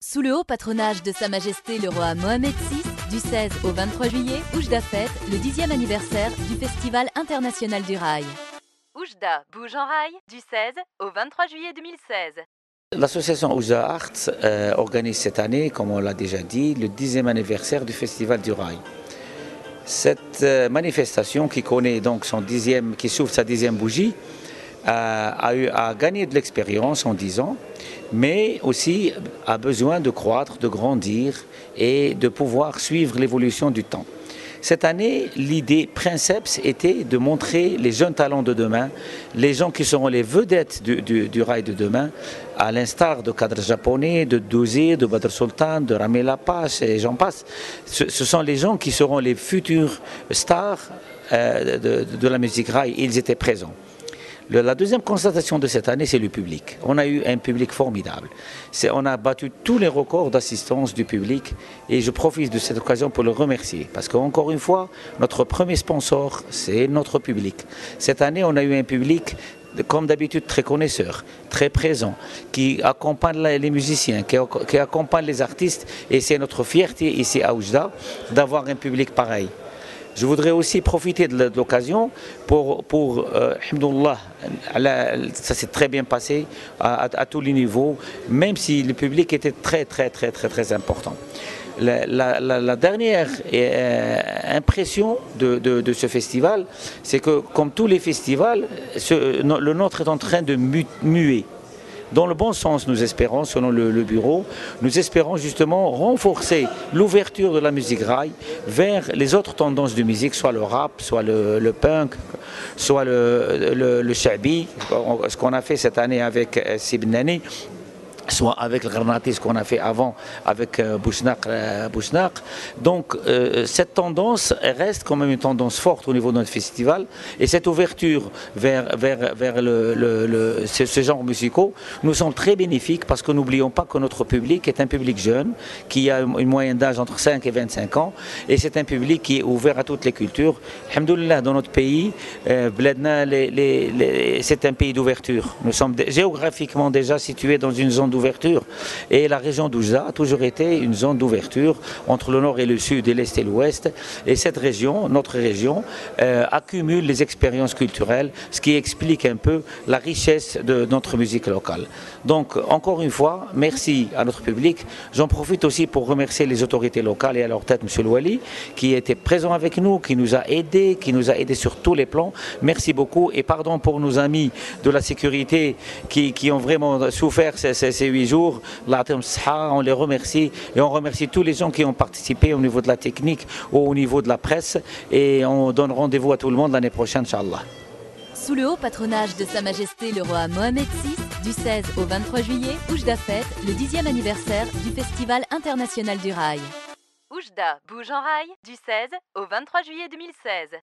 Sous le haut patronage de Sa Majesté le roi Mohamed VI, du 16 au 23 juillet, Oujda fête le 10e anniversaire du Festival international du rail. Oujda bouge en rail du 16 au 23 juillet 2016. L'association Oujda Arts organise cette année, comme on l'a déjà dit, le 10e anniversaire du Festival du rail. Cette manifestation qui connaît donc qui s'ouvre sa 10e bougie, a gagné de l'expérience en 10 ans, mais aussi a besoin de croître, de grandir et de pouvoir suivre l'évolution du temps. Cette année, l'idée princeps était de montrer les jeunes talents de demain, les gens qui seront les vedettes du rail de demain, à l'instar de cadres japonais, de Douzé, de Badr Sultan, de Ramel Apache et j'en passe. Ce sont les gens qui seront les futurs stars de la musique rail. Ils étaient présents. La deuxième constatation de cette année, c'est le public. On a eu un public formidable. On a battu tous les records d'assistance du public et je profite de cette occasion pour le remercier. Parce qu'encore une fois, notre premier sponsor, c'est notre public. Cette année, on a eu un public, comme d'habitude, très connaisseur, très présent, qui accompagne les musiciens, qui accompagne les artistes. Et c'est notre fierté ici à Oujda d'avoir un public pareil. Je voudrais aussi profiter de l'occasion pour alhamdoulilah, ça s'est très bien passé à tous les niveaux, même si le public était très important. La dernière impression de ce festival, c'est que comme tous les festivals, le nôtre est en train de muer. Dans le bon sens, nous espérons, selon le bureau, nous espérons justement renforcer l'ouverture de la musique rail vers les autres tendances de musique, soit le rap, soit le punk, soit le shabi, ce qu'on a fait cette année avec Sibnani, soit avec le Granati, ce qu'on a fait avant avec Bouchnaq. Donc cette tendance reste quand même une tendance forte au niveau de notre festival et cette ouverture vers ce genre musicaux nous semble très bénéfique parce que n'oublions pas que notre public est un public jeune qui a une moyenne d'âge entre 5 et 25 ans et c'est un public qui est ouvert à toutes les cultures. Alhamdoulilah, dans notre pays, c'est un pays d'ouverture. Nous sommes géographiquement déjà situés dans une zone d'ouverture et la région d'Oujda a toujours été une zone d'ouverture entre le nord et le sud et l'est et l'ouest et cette région, notre région, accumule les expériences culturelles, ce qui explique un peu la richesse de notre musique locale. Donc encore une fois, merci à notre public. J'en profite aussi pour remercier les autorités locales et à leur tête M. Louali qui était présent avec nous, qui nous a aidés sur tous les plans. Merci beaucoup et pardon pour nos amis de la sécurité qui ont vraiment souffert ces 8 jours. On les remercie et on remercie tous les gens qui ont participé au niveau de la technique ou au niveau de la presse et on donne rendez-vous à tout le monde l'année prochaine, Inch'Allah. Sous le haut patronage de Sa Majesté le roi Mohamed VI, du 16 au 23 juillet, Oujda fête le 10e anniversaire du Festival international du rail. Oujda bouge en rail du 16 au 23 juillet 2016.